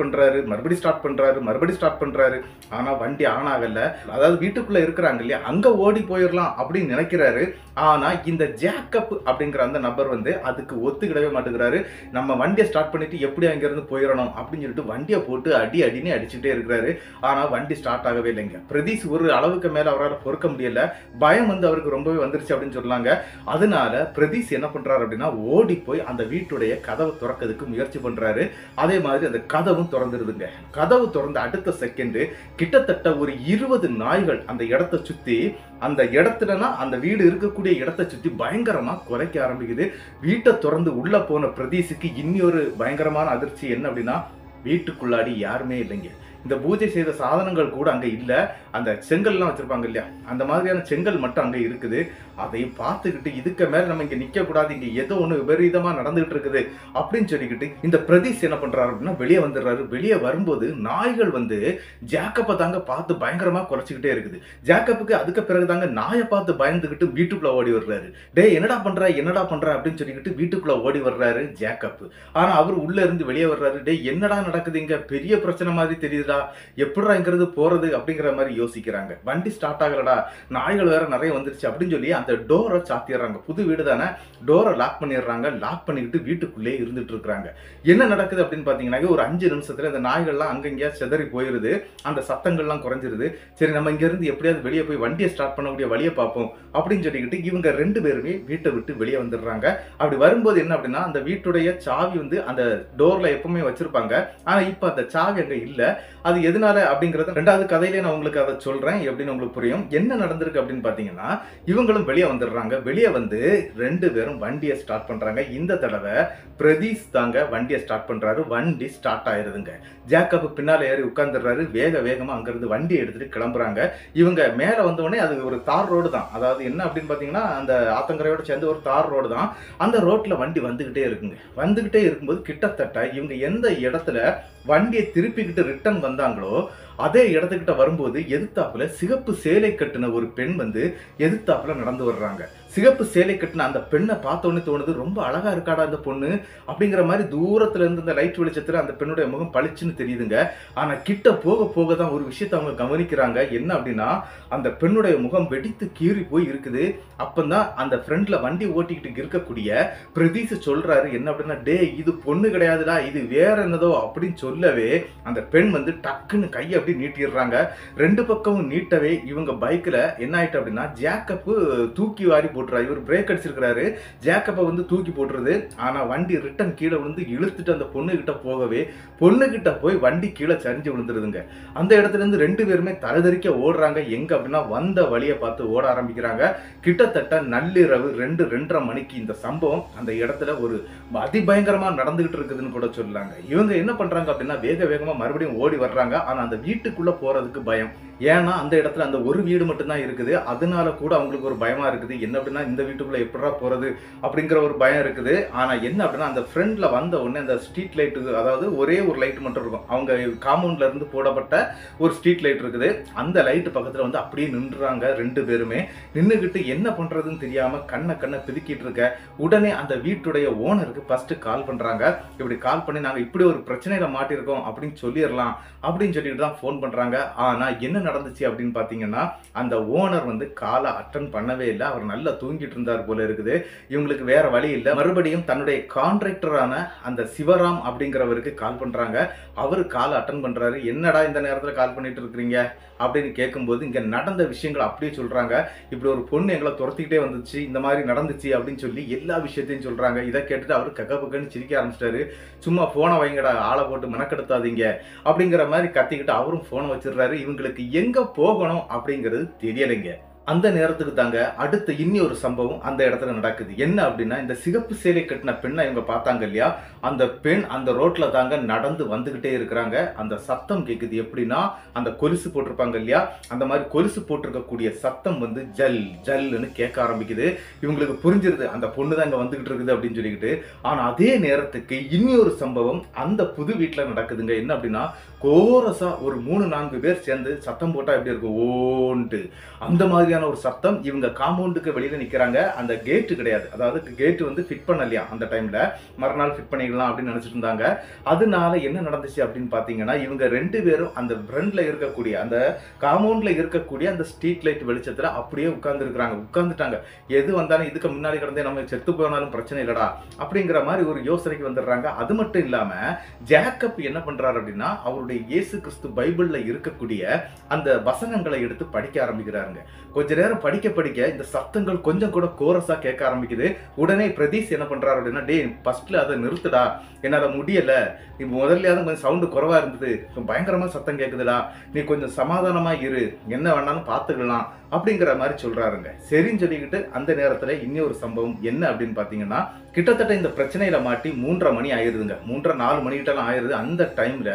பண்றாரு. ஆனா வண்டி ஆன் ஆகல. அதாவது வீட்டுக்குள்ள இருக்கிறாங்க இல்லையா, அங்க ஓடி போயிடலாம் அப்படின்னு நினைக்கிறாரு. ஆனா இந்த ஜேக்கப் அப்படிங்கிற அந்த நபர் வந்து அதுக்கு ஒத்துக்கிடவே மாட்டேங்கிறாரு. நம்ம வண்டியை ஸ்டார்ட் பண்ணிட்டு எப்படி அங்க இருந்து போயிடணும் அப்படின்னு சொல்லிட்டு வண்டியை போட்டு அடின்னு அடிச்சுட்டே இருக்கிறாரு. ஆனா வண்டி ஸ்டார்ட் ஆகவே இல்லைங்க. பிரதீஷ் ஒரு அளவுக்கு மேல அவரால் பொறுக்க முடியல, பயம் வந்து அவருக்கு ரொம்பவே வந்துருச்சு அப்படின்னு சொல்லாங்க. அதனால பிரதீஷ் என்ன பண்றாரு அப்படின்னா ஓடி போய் அந்த வீட்டுடைய கதவை திறக்கிறதுக்கு முயற்சி பண்றாரு. அதே மாதிரி அந்த கதவும் திறந்துருதுங்க. கதவு திறந்த அடுத்த செகண்ட் கிட்டத்தட்ட ஒரு 20 நாய்கள் அந்த இடத்தை சுத்தி, அந்த இடத்துலனா அந்த வீடு இருக்கக்கூடிய இடத்தை சுத்தி பயங்கரமா குலைக்க ஆரம்பிக்குது. வீட்டை திறந்து உள்ள போன பிரதீஷுக்கு இன்னொரு பயங்கரமான அதிர்ச்சி என்ன அப்படின்னா, வீட்டுக்குள்ளாடி யாருமே இல்லைங்க. இந்த பூஜை செய்த சாதனங்கள் கூட அங்க இல்ல. அந்த செங்கல்லாம் வச்சிருப்பாங்க இல்லையா, அந்த மாதிரியான செங்கல் மட்டும் அங்க இருக்குது. அதை பார்த்துக்கிட்டு இதுக்கு மேல நம்ம இங்க நிக்க கூடாது, இங்க ஏதோ ஒண்ணு விபரீதமா நடந்துகிட்டு இருக்குது அப்படின்னு சொல்லிக்கிட்டு இந்த பிரதீஷ் என்ன பண்றாரு அப்படின்னா வெளியே வந்துடுறாரு. வெளியே வரும்போது நாய்கள் வந்து ஜேக்கப்பை தாங்க பார்த்து பயங்கரமா குறைச்சிக்கிட்டே இருக்குது. ஜேக்கப்புக்கு அதுக்கு பிறகு தாங்க நாயை பார்த்து பயந்துகிட்டு வீட்டுக்குள்ள ஓடி வர்றாரு. டே என்னடா பண்ற அப்படின்னு சொல்லிக்கிட்டு வீட்டுக்குள்ள ஓடி வர்றாரு ஜேக்கப். ஆனா அவர் உள்ள இருந்து வெளியே வர்றாரு. டே என்னடா நடக்குது இங்க, பெரிய பிரச்சனை மாதிரி தெரியுது, எப்படிடா இங்கிறது போறது அப்படிங்கிற மாதிரி யோசிக்கிறாங்க. வண்டி ஸ்டார்ட் ஆகலடா, நாய்கள் வேற நிறைய வந்துருச்சு அப்படின்னு சொல்லி அந்த டோரை சாத்திடுறாங்க. புது வீடு தானே, டோரை லாக் பண்ணிடுறாங்க. லாக் பண்ணிக்கிட்டு வீட்டுக்குள்ளே இருந்துட்டு இருக்காங்க. என்ன நடக்குது அப்படின்னு பாத்தீங்கன்னா, ஒரு 5 நிமிஷத்துல இந்த நாய்கள்லாம் அங்கங்க செதறி போயிருது, அந்த சத்தங்கள்லாம் குறைஞ்சிருது. சரி நம்ம இங்க இருந்து எப்படியாவது வெளியே போய் வண்டியை ஸ்டார்ட் பண்ணக்கூடிய வழியை பார்ப்போம் அப்படின்னு சொல்லிக்கிட்டு இவங்க 2 பேருமே வீட்டை விட்டு வெளியே வந்துடுறாங்க. அப்படி வரும்போது என்ன அப்படின்னா, அந்த வீட்டுடைய சாவி வந்து அந்த டோர்ல எப்பவுமே வச்சிருப்பாங்க. ஆனா இப்ப அந்த சாவி அங்க இல்ல. அது எதனால அப்படிங்கறத ரெண்டாவது கதையிலே நான் உங்களுக்கு அதை சொல்றேன், எப்படின்னு உங்களுக்கு புரியும். என்ன நடந்திருக்கு அப்படின்னு பாத்தீங்கன்னா, இவங்களும் வெளியே வந்துடுறாங்க. வெளியே வந்து 2 பேரும் வண்டியை ஸ்டார்ட் பண்றாங்க. இந்த தடவை பிரதீஷ் தாங்க வண்டியை ஸ்டார்ட் பண்றாரு. வண்டி ஸ்டார்ட் ஆயிருதுங்க. ஜேக்கப் பின்னால ஏறி உட்கார்ந்துடுறாரு. வேகமா அங்கிருந்து வண்டியை எடுத்துட்டு கிளம்புறாங்க. இவங்க மேல வந்தோடனே அது ஒரு தார் ரோடு தான். அதாவது என்ன அப்படின்னு பாத்தீங்கன்னா, அந்த ஆத்தங்கரையோட சேர்ந்து ஒரு தார் ரோடு தான். அந்த ரோட்ல வண்டி வந்துகிட்டே இருக்குங்க. வந்துகிட்டே இருக்கும்போது கிட்டத்தட்ட இவங்க எந்த இடத்துல வண்டியை திருப்பிக்கிட்டு ரிட்டர்ன் வந்தாங்களோ அதே இடத்துக்கிட்ட வரும்போது எதிர்த்தாப்புல சிகப்பு சேலை கட்டின ஒரு பெண் வந்து எதிர்த்தாப்புல நடந்து வர்றாங்க. சிகப்பு சேலை கட்டின அந்த பெண்ணை பார்த்தோன்னு தோணுது, ரொம்ப அழகா இருக்காடா அந்த பொண்ணு அப்படிங்கிற மாதிரி. தூரத்துல இருந்து இந்த லைட் வெளிச்சத்துல அந்த பெண்ணுடைய முகம் பளிச்சுன்னு தெரியுதுங்க. ஆனா கிட்ட போக தான் ஒரு விஷயத்தை அவங்க கவனிக்கிறாங்க. என்ன அப்படின்னா, அந்த பெண்ணுடைய முகம் வெடித்து கீறி போய் இருக்குது. அப்பதான் அந்த ஃப்ரெண்ட்ல வண்டி ஓட்டிக்கிட்டு இருக்கக்கூடிய பிரதீஷ் சொல்றாரு என்ன அப்படின்னா, டே இது பொண்ணு கிடையாதுடா, இது வேற என்னதோ அப்படின்னு சொல்லவே அந்த பெண் வந்து டக்குன்னு கையை அப்படி நீட்டிடுறாங்க. 2 பக்கமும் நீட்டவே இவங்க பைக்ல என்ன ஆயிட்டு அப்படின்னா, ஜேக்கப் தூக்கி வாரி போட்டுறாரு. இவர் பிரேக் அடிச்சிருக்கிறாரு, ஜேக்கப்பை வந்து தூக்கி போட்டுருது. ஆனா வண்டி ரிட்டன் கீழே விழுந்து இழுத்துட்டு அந்த பொண்ணு கிட்ட போகவே பொண்ணு கிட்ட போய் வண்டி கீழே சரிஞ்சு விழுந்துருதுங்க. அந்த இடத்துல இருந்து 2 பேருமே தலைதறிக்க ஓடுறாங்க. எங்க அப்படின்னா வந்த வழியை பார்த்து ஓட ஆரம்பிக்கிறாங்க. கிட்டத்தட்ட நள்ளிரவு 2-2:30 மணிக்கு இந்த சம்பவம் அந்த இடத்துல ஒரு அதிபயங்கரமா நடந்துகிட்டு இருக்குதுன்னு கூட சொல்லலாங்க. இவங்க என்ன பண்றாங்க அப்படின்னா, வேகமா மறுபடியும் ஓடி வர்றாங்க. ஆனா அந்த வீட்டுக்குள்ள போறதுக்கு பயம். ஏன்னா அந்த இடத்துல அந்த ஒரு வீடு மட்டும்தான் இருக்குது. அதனால கூட அவங்களுக்கு ஒரு பயமா இருக்குது. என்ன அப்படின்னா, இந்த வீட்டுக்குள்ள எப்படா போறது அப்படிங்கிற ஒரு பயம் இருக்குது. ஆனா என்ன அப்படின்னா, அந்த ஃப்ரெண்ட்ல வந்த உடனே அந்த ஸ்ட்ரீட் லைட்டு, அதாவது ஒரே ஒரு லைட் மட்டும் இருக்கும், அவங்க காம்பவுண்ட்ல இருந்து போடப்பட்ட ஒரு ஸ்ட்ரீட் லைட் இருக்குது. அந்த லைட் பக்கத்துல வந்து அப்படியே நின்றுறாங்க. 2 பேருமே நின்றுகிட்டு என்ன பண்றதுன்னு தெரியாம கண்ணை பிதுக்கிட்டு இருக்க. உடனே அந்த வீட்டுடைய ஓனருக்கு ஃபர்ஸ்ட் கால் பண்றாங்க. இப்படி கால் பண்ணி நாங்க இப்படி ஒரு பிரச்சனையில மாட்டிருக்கோம் அப்படின்னு சொல்லிடலாம் அப்படின்னு சொல்லிட்டு தான் போன் பண்றாங்க. ஆனா என்ன நடந்துச்சு அப்படின்னு பாத்தீங்கன்னா, அந்த ஓனர் வந்து காலை அட்டன் பண்ணவே இல்லை. அவர் நல்லா தூங்கிட்டு இருந்தார் போல இருக்குது. இவங்களுக்கு வேற வழி இல்லை. மறுபடியும் தன்னுடைய கான்ட்ராக்டரான அந்த சிவராம் அப்படிங்கிறவருக்கு கால் பண்றாங்க. அவரு காலை அட்டன் பண்றாரு. என்னடா இந்த நேரத்துல கால் பண்ணிட்டு இருக்கிறீங்க அப்படின்னு கேட்கும்போது இங்க நடந்த விஷயங்கள் அப்படியே சொல்றாங்க. இப்படி ஒரு பொண்ணு எங்களை துரத்திக்கிட்டே வந்துச்சு, இந்த மாதிரி நடந்துச்சு அப்படின்னு சொல்லி எல்லா விஷயத்தையும் சொல்றாங்க. இதை கேட்டுட்டு அவரு கக்கன்னு சிரிக்க ஆரம்பிச்சிட்டாரு. சும்மா போனை வைங்கடா, ஆளை போட்டு மெனக்கெடுத்தாதீங்க அப்படிங்கிற மாதிரி கத்திக்கிட்டு அவரும் போனை வச்சிடுறாரு. இவங்களுக்கு எங்க போகணும் அப்படிங்கிறது தெரியலைங்க. அந்த நேரத்துக்கு தாங்க அடுத்த இன்னி ஒரு சம்பவம் அந்த இடத்துல நடக்குது. என்ன அப்படின்னா, இந்த சிகப்பு சேலை கட்டின பெண்ணை இவங்க பார்த்தாங்க இல்லையா, அந்த பெண் அந்த ரோட்ல தாங்க நடந்து வந்துகிட்டே இருக்கிறாங்க. அந்த சத்தம் கேக்குது. எப்படின்னா, அந்த கொலுசு போட்டிருப்பாங்க இல்லையா, அந்த மாதிரி கொலுசு போட்டிருக்கக்கூடிய சத்தம் வந்து ஜல் ஜல்னு கேட்க ஆரம்பிக்குது. இவங்களுக்கு புரிஞ்சிருது அந்த பொண்ணு தான் இங்க வந்துகிட்டு இருக்குது அப்படின்னு சொல்லிக்கிட்டு. ஆனா அதே நேரத்துக்கு இன்னி ஒரு சம்பவம் அந்த புது வீட்டுல நடக்குதுங்க. என்ன அப்படின்னா, கோரஸா ஒரு 3-4 பேர் சேர்ந்து சத்தம் போட்டா எப்படி இருக்கும், ஓன்ட்டு அந்த மாதிரியான ஒரு சத்தம். இவங்க காம்பவுண்டுக்கு வெளியில நிக்கிறாங்க. அந்த கேட்டு கிடையாது, அதாவது கேட்டு வந்து ஃபிட் பண்ணலையா அந்த டைம்ல, மறுநாள் ஃபிட் பண்ணிக்கலாம் அப்படின்னு நினைச்சிட்டு இருந்தாங்க. அதனால என்ன நடந்துச்சு அப்படின்னு பாத்தீங்கன்னா, இவங்க 2 பேரும் அந்த ஃப்ரண்ட்ல இருக்கக்கூடிய அந்த காம்பவுண்ட்ல இருக்கக்கூடிய அந்த ஸ்ட்ரீட் லைட் வெளிச்சத்துல அப்படியே உட்கார்ந்துட்டாங்க. எது வந்தாலும் இதுக்கு முன்னாடி கிடந்தே நம்ம செத்து போனாலும் பிரச்சனை இல்லடா அப்படிங்கிற மாதிரி ஒரு யோசனைக்கு வந்துடுறாங்க. அது மட்டும் இல்லாம ஜேக்கப் என்ன பண்றாரு அப்படின்னா, அவருடைய இயேசு கிறிஸ்து பைபிள்ல இருக்கக்கூடிய அந்த வசனங்களை எடுத்து படிக்க ஆரம்பிக்கிறாருங்க. கொஞ்ச நேரம் படிக்க இந்த சத்தங்கள் கொஞ்சம் கூட கோரஸா கேட்க ஆரம்பிக்குது. உடனே பிரதீஷ் என்ன பண்றாரு அப்படின்னா, டே ஃபர்ஸ்ட்ல அதை நிறுத்துடா, என்னால முடியல, இப்போ முதல்லையாவது கொஞ்சம் சவுண்டு குறைவா இருந்தது, பயங்கரமா சத்தம் கேட்குதுடா, நீ கொஞ்சம் சமாதானமா இரு, என்ன வேணாலும் பார்த்துக்கலாம் அப்படிங்கிற மாதிரி சொல்றாருங்க. சரின்னு சொல்லிக்கிட்டு அந்த நேரத்துல இன்னொரு சம்பவம் என்ன அப்படின்னு பாத்தீங்கன்னா, கிட்டத்தட்ட இந்த பிரச்சனையில மாட்டி 3:30 மணி ஆயிருதுங்க. 3:30-4 மணிக்கிட்டலாம் ஆயிருது. அந்த டைம்ல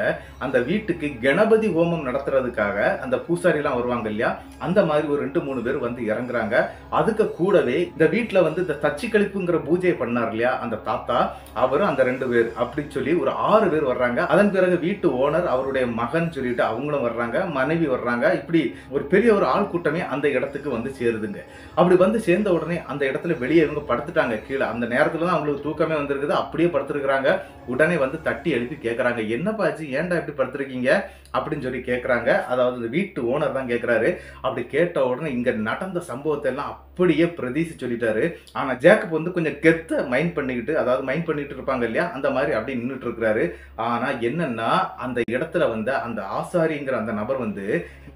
அந்த வீட்டுக்கு கணபதி ஹோமம் நடத்துறதுக்காக அந்த பூசாரி எல்லாம் வருவாங்க இல்லையா, அந்த மாதிரி ஒரு 2-3 பேர் வந்து இறங்குறாங்க. அதுக்கு கூடவே இந்த வீட்டுல வந்து இந்த தச்சு கழிப்புங்கிற பூஜை பண்ணார் இல்லையா அந்த தாத்தா, அவரும் அந்த 2 பேர் அப்படின்னு சொல்லி ஒரு 6 பேர் வர்றாங்க. அதன் பிறகு வீட்டு ஓனர், அவருடைய மகன் சொல்லிட்டு அவங்களும் வர்றாங்க, மனைவி வர்றாங்க. இப்படி ஒரு பெரிய ஒரு ஆள் கூட்டமே அந்த இடத்துக்கு வந்து சேருதுங்க. அப்படி வந்து சேர்ந்த உடனே அந்த இடத்துல வெளியே இவங்க படுத்துட்டாங்க கீழே. அந்த நேரத்துல தான் அவங்களுக்கு தூக்கமே வந்திருக்குது. அப்படியே படுத்துருக்காங்க. உடனே வந்து தட்டி எழுப்பி கேட்கறாங்க, என்னப்பா ஆச்சு, ஏன்டா இப்படி படுத்துருக்கீங்க அப்படின்னு சொல்லி கேட்கறாங்க. அதாவது இந்த வீட்டு ஓனர் தான் கேட்கிறாரு. அப்படி கேட்ட உடனே இங்க நடந்த சம்பவத்தை எல்லாம் அப்படியே பிரதீஷ் சொல்லிட்டாரு. ஆனா ஜேக்கப் வந்து கொஞ்சம் கெத்த மைண்ட் பண்ணிட்டு இருப்பாங்க இல்லையா, அந்த மாதிரி அப்படியே நின்றுட்டு இருக்கிறாரு. ஆனா என்னன்னா, அந்த இடத்துல வந்து அந்த ஆசாரிங்கிற அந்த நபர் வந்து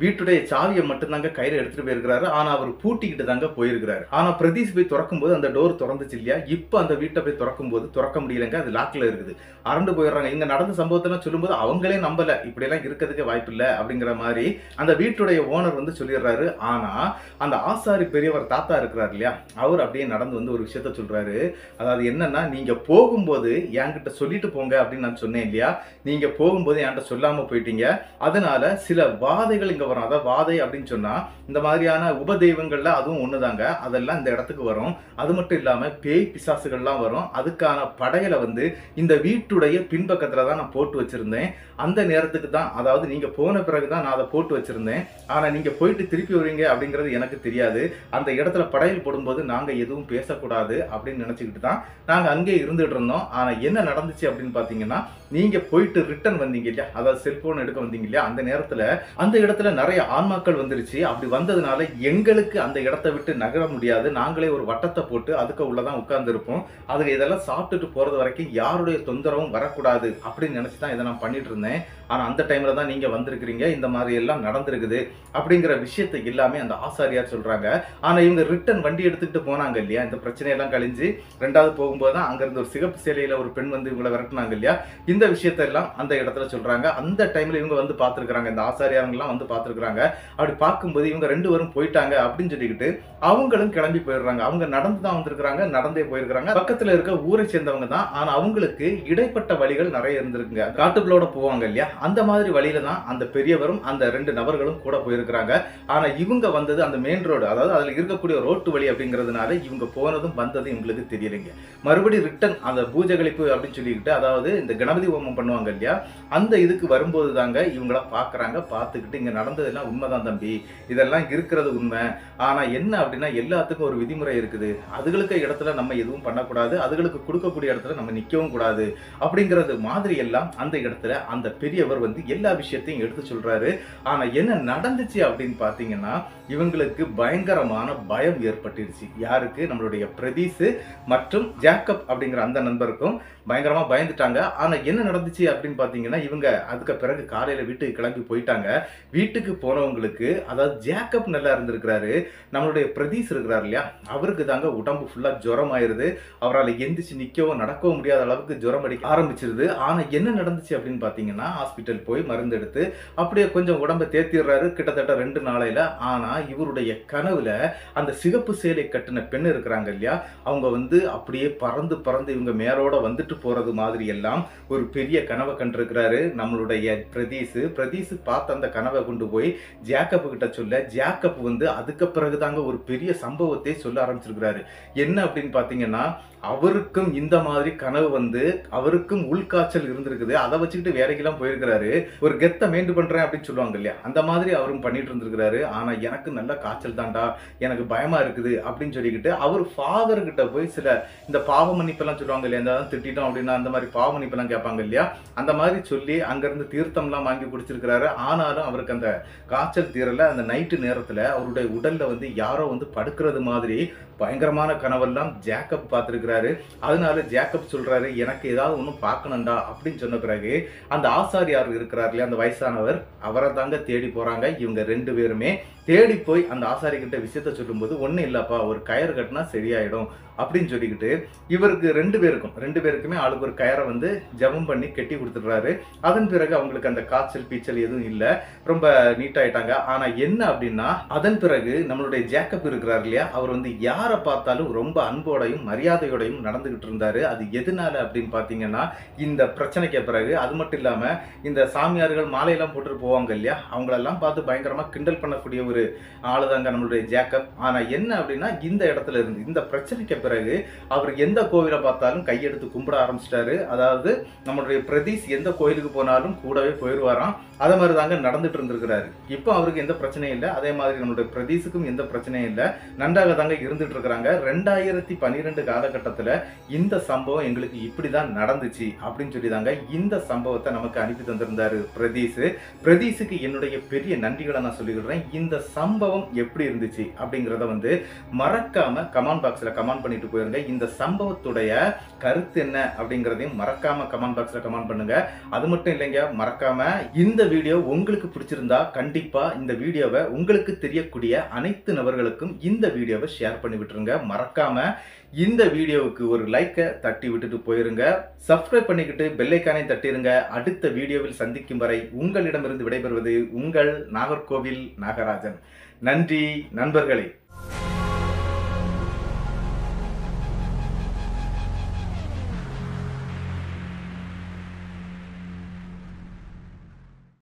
வீட்டுடைய சாவியை மட்டும்தாங்க கையில எடுத்துட்டு போயிருக்கிறாரு. ஆனா அவர் பூட்டிக்கிட்டு தாங்க போயிருக்கிறாரு. ஆனா பிரதீஷ் போய் திறக்கும் போது அந்த டோர் திறந்துச்சு இல்லையா, இப்ப அந்த வீட்டை போய் திறக்கும் போது திறக்க முடியலங்க, அது லாக்ல இருக்குது. அரண்டு போயிடுறாங்க. இங்க நடந்த சம்பவத்தெல்லாம் சொல்லும்போது அவங்களே நம்பல, இப்படி எல்லாம் இருக்கிறதுக்கு வாய்ப்பு இல்லை அப்படிங்கிற மாதிரி அந்த வீட்டுடைய ஓனர் வந்து சொல்லிடுறாரு. ஆனா அந்த ஆசாரி பெரியவர் தாத்தா இருக்கிறார் இல்லையா, அவர் அப்படியே நடந்து வந்து ஒரு விஷயத்த சொல்றாரு. அதாவது என்னன்னா, நீங்க போகும்போது என்கிட்ட சொல்லிட்டு போங்க அப்படின்னு நான் சொன்னேன் இல்லையா, நீங்க போகும்போது என்கிட்ட சொல்லாம போயிட்டீங்க, அதனால சில வாதைகள் இங்க வரும். அதாவது வாதை அப்படின்னு சொன்னா இந்த மாதிரியான உபதெய்வங்கள்ல அதுவும் ஒண்ணுதாங்க, அதெல்லாம் இந்த இடத்துக்கு வரும். அது மட்டும் இல்லாம பேய் பிசாசுகள்லாம் வரும். அதுக்கான படையலை வந்து இந்த வீட்டுடைய பின்பக்கத்துல தான் நான் போட்டு வச்சிருந்தேன். அந்த நேரத்துக்கு தான், அதாவது நீங்க போன பிறகுதான் நான் அதை போட்டு வச்சிருந்தேன். ஆனா நீங்க போயிட்டு திருப்பி வருவீங்க அப்படிங்கிறது எனக்கு தெரியாது. அந்த இடத்துல படையல் போடும்போது நாங்க எதுவும் பேசக்கூடாது அப்படின்னு நினைச்சுக்கிட்டு தான் நாங்க அங்கே இருந்துட்டு இருந்தோம். ஆனா என்ன நடந்துச்சு அப்படின்னு பாத்தீங்கன்னா, நீங்க போயிட்டு ரிட்டர்ன் வந்தீங்க இல்லையா, அதாவது செல்போன் எடுக்க வந்தீங்க இல்லையா, அந்த நேரத்துல அந்த இடத்துல நிறைய ஆன்மாக்கள் வந்துருச்சு. அப்படி வந்ததுனால எங்களுக்கு அந்த இடத்தை விட்டு நகர முடியாது. நாங்களே ஒரு வட்டத்தை போட்டு அதுக்கு உள்ளதான் உட்கார்ந்து இருப்போம். அதுக்கு இதெல்லாம் சாப்பிட்டுட்டு போறது வரைக்கும் யாருடைய தொந்தரவும் வரக்கூடாது அப்படின்னு நினைச்சுதான் இதை நான் பண்ணிட்டு இருந்தேன். ஆனா அந்த டைம்ல தான் நீங்க வந்திருக்கிறீங்க, இந்த மாதிரி எல்லாம் நடந்திருக்குது அப்படிங்கிற விஷயத்தை எல்லாமே அந்த ஆசாரியார் சொல்றாங்க. ஆனா இவங்க ரிட்டர்ன் வண்டி எடுத்துக்கிட்டு போனாங்க இல்லையா, இந்த பிரச்சனையெல்லாம் கழிஞ்சு 2வது போகும்போது தான் அங்க இருந்து ஒரு சிகப்பு சேலையில ஒரு பெண் வந்து இவங்களை விரட்டினாங்க இல்லையா, இந்த விஷயத்தை எல்லாம் அந்த இடத்துல சொல்றாங்க. அந்த டைம்ல இவங்க வந்து பார்த்திருக்காங்க, இந்த ஆசாரியாரங்கெல்லாம் வந்து பார்த்திருக்காங்க. அப்படி பார்க்கும்போது இவங்க 2 பேரும் போயிட்டாங்க அப்படின்னு சொல்லிக்கிட்டு அவங்களும் கிளம்பி போயிடுறாங்க. அவங்க நடந்து தான் வந்திருக்காங்க, நடந்தே போயிருக்காங்க. பக்கத்துல இருக்க ஊரை சேர்ந்தவங்க தான். ஆனா அவங்களுக்கு இடைப்பட்ட வழிகள் நிறைய இருந்திருக்குங்க. காட்டுக்குள்ளோட போவாங்க இல்லையா, அந்த மாதிரி வழியில தான் அந்த பெரியவரும் அந்த 2 நபர்களும் கூட போயிருக்கிறாங்க. ஆனா இவங்க வந்தது அந்த மெயின் ரோடு, அதாவது அதுல இருக்கக்கூடிய ரோட்டு வழி அப்படிங்கிறதுனால இவங்க போனதும் வந்ததும் இவங்களுக்கு தெரியலைங்க. மறுபடியும் ரிட்டர்ன் அந்த பூஜை கழிப்பு அப்படின்னு சொல்லிக்கிட்டு, அதாவது இந்த கணபதி ஹோமம் பண்ணுவாங்க இல்லையா, அந்த இதுக்கு வரும்போது தாங்க இவங்கள பாக்குறாங்க. பார்த்துக்கிட்டு இங்க நடந்ததெல்லாம் உண்மைதான் தம்பி, இதெல்லாம் இருக்கிறது உண்மை. ஆனா என்ன அப்படின்னா, எல்லாத்துக்கும் ஒரு விதிமுறை இருக்குது. அதுகளுக்கு இடத்துல நம்ம எதுவும் பண்ணக்கூடாது, அதுகளுக்கு கொடுக்கக்கூடிய இடத்துல நம்ம நிக்கவும் கூடாது அப்படிங்கிறது மாதிரி எல்லாம் அந்த இடத்துல அந்த பெரியவர் வந்து எல்லா விஷயத்தையும் எடுத்து சொல்றாரு. ஆனா என்ன நடந்துச்சு அப்படின்னு பாத்தீங்கன்னா, இவங்களுக்கு பயங்கரமான பயம் ஏற்பட்டுருச்சு. யாருக்கு? நம்மளுடைய பிரதீஷ் மற்றும் ஜேக்கப் அப்படிங்கிற அந்த நண்பருக்கும் பயங்கரமா பயந்துட்டாங்க. ஆனா என்ன நடந்துச்சு அப்படின்னு பாத்தீங்கன்னா, இவங்க அதுக்கு பிறகு காலையில வீட்டுக்கு கிளம்பி போயிட்டாங்க. வீட்டுக்கு போனவங்களுக்கு, அதாவது ஜேக்கப் நல்லா இருந்திருக்கிறாரு. நம்மளுடைய பிரதீஷ் இருக்கிறார் இல்லையா, அவருக்கு தாங்க உடம்பு ஃபுல்லா ஜுரம் ஆயிருது. அவரால் எந்திரிச்சு நிற்கவும் நடக்கவும் முடியாத அளவுக்கு ஜுரம் அடிக்க ஆரம்பிச்சிருது. ஆனா என்ன நடந்துச்சு அப்படின்னு பாத்தீங்கன்னா, ஹாஸ்பிட்டல் போய் மருந்து எடுத்து அப்படியே கொஞ்சம் உடம்பை தேத்திடுறாரு கிட்டத்தட்ட 2 நாளையில. ஆனா இவருடைய கனவுல அந்த சிகப்பு சேலை கட்டின பெண் இருக்கிறாங்க இல்லையா, அவங்க வந்து அப்படியே பறந்து பறந்து இவங்க மேலோட வந்துட்டு போறது மாதிரி எல்லாம் ஒரு பெரிய கனவை கண்டிருக்கிறாரு நம்மளுடைய பிரதீஷ் பார்த்த அந்த கனவை கொண்டு போய் ஜேக்கப் கிட்ட சொல்ல, ஜேக்கப் வந்து அதுக்கு பிறகுதாங்க ஒரு பெரிய சம்பவத்தை சொல்ல ஆரம்பிச்சிருக்கிறாரு. என்ன அப்படின்னு பாத்தீங்கன்னா, அவருக்கும் இந்த மாதிரி கனவு வந்து அவருக்கும் உள்காய்ச்சல் இருந்திருக்குது. அதை வச்சுக்கிட்டு வேலைக்கெல்லாம் போயிருக்கிறாரு. ஒரு கெத்த மெயின்டைன் பண்றேன் அப்படின்னு சொல்லுவாங்க இல்லையா, அந்த மாதிரி அவரும் பண்ணிட்டு இருந்திருக்கிறாரு. ஆனா எனக்கு நல்ல காய்ச்சல் தாண்டா, எனக்கு பயமா இருக்குது அப்படின்னு சொல்லிக்கிட்டு அவர் ஃபாதர் கிட்ட போய் சில இந்த பாவ மன்னிப்பெல்லாம் சொல்லுவாங்க இல்லையா, இந்த திட்டிட்டோம் அப்படின்னா அந்த மாதிரி பாவ மன்னிப்பெல்லாம் கேட்பாங்க இல்லையா, அந்த மாதிரி சொல்லி அங்கிருந்து தீர்த்தம்லாம் வாங்கி குடிச்சிருக்கிறாரு. ஆனாலும் அவருக்கு அந்த காய்ச்சல் தீரல. அந்த நைட்டு நேரத்துல அவருடைய உடல்ல வந்து யாரோ வந்து படுக்கிறது மாதிரி பயங்கரமான கனவெல்லாம் ஜேக்கப் பார்த்திருக்கிறாரு. அதனால ஜேக்கப் சொல்றாரு, எனக்கு ஏதாவது ஒன்றும் பார்க்கணும்டா அப்படின்னு சொன்ன பிறகு அந்த ஆசாரியார் இருக்கிறார் இல்லையா, அந்த வயசானவர், அவரை தாங்க தேடி போறாங்க இவங்க 2 பேருமே. தேடி போய் அந்த ஆசாரி கிட்ட விஷயத்த சொல்லும்போது, ஒன்றும் இல்லப்பா, ஒரு கயிறு கட்டினா சரியாயிடும் அப்படின்னு சொல்லிக்கிட்டு இவருக்கு 2 பேருக்குமே ஆளுக்கு ஒரு கயிறை வந்து ஜபம் பண்ணி கட்டி கொடுத்துடுறாரு. அதன் பிறகு அவங்களுக்கு அந்த காய்ச்சல் பீச்சல் எதுவும் இல்லை, ரொம்ப நீட்டாயிட்டாங்க. ஆனா என்ன அப்படின்னா, அதன் பிறகு நம்மளுடைய ஜேக்கப் இருக்கிறார் இல்லையா, அவர் வந்து யாரை பார்த்தாலும் ரொம்ப அன்போடையும் மரியாதையோடையும் நடந்துகிட்டு இருந்தாரு. அது எதனால அப்படின்னு பாத்தீங்கன்னா, இந்த பிரச்சனைக்கு பிறகு. அது மட்டும் இல்லாம இந்த சாமியார்கள் மாலையெல்லாம் போட்டுட்டு போவாங்க இல்லையா, அவங்களெல்லாம் பார்த்து பயங்கரமா கிண்டல் பண்ணக்கூடிய ஒரு ஆளுதாங்க நம்மளுடைய ஜேக்கப். ஆனா என்ன அப்படின்னா, இந்த இடத்துல இருந்து இந்த பிரச்சனைக்கு பிறகு அவர் எந்த கோவிலை பார்த்தாலும் கையெடுத்து கும்பிட ஆரம்பிச்சிட்டாரு. அதாவது நம்மளுடைய பிரதீஷ் எந்த கோயிலுக்கு போனாலும் கூடவே போயிடுவாராம். அதே மாதிரி தாங்க நடந்துட்டு இருந்திருக்கிறாரு. இப்போ அவருக்கு எந்த பிரச்சனையும் இல்லை, அதே மாதிரி நம்மளுடைய பிரதீஷுக்கும் எந்த பிரச்சனையும் இல்லை, நன்றாக தாங்க இருந்துட்டு இருக்கிறாங்க. 2012 காலகட்டத்தில் இந்த சம்பவம் எங்களுக்கு இப்படிதான் நடந்துச்சு அப்படின்னு சொல்லி தாங்க இந்த சம்பவத்தை நமக்கு அனுப்பி தந்திருந்தாரு பிரதீஷுக்கு என்னுடைய பெரிய நன்றிகளை நான் சொல்லிக்கிறேன். இந்த சம்பவம் எப்படி இருந்துச்சு அப்படிங்கிறத வந்து மறக்காம கமெண்ட் பாக்ஸ்ல கமெண்ட் பண்ணிட்டு போயிருங்க. இந்த சம்பவத்துடைய கருத்து என்ன அப்படிங்கிறதையும் மறக்காம கமெண்ட் பாக்ஸ்ல கமெண்ட் பண்ணுங்க. அது மட்டும் இல்லைங்க, மறக்காம இந்த வீடியோ உங்களுக்கு பிடிச்சிருந்தா கண்டிப்பா இந்த வீடியோவை உங்களுக்கு தெரியக்கூடிய அனைத்து நபர்களுக்கும் இந்த வீடியோவை ஷேர் பண்ணி விட்டுருங்க. மறக்காம இந்த வீடியோவுக்கு ஒரு லைக்கை தட்டி விட்டுட்டு போயிருங்க. சப்ஸ்கிரைப் பண்ணிக்கிட்டு பெல் ஐகானை தட்டிருங்க. அடுத்த வீடியோவில் சந்திக்கும் வரை உங்களிடமிருந்து விடைபெறுவது உங்கள் நாகர்கோவில் நாகராஜன். நன்றி நண்பர்களே.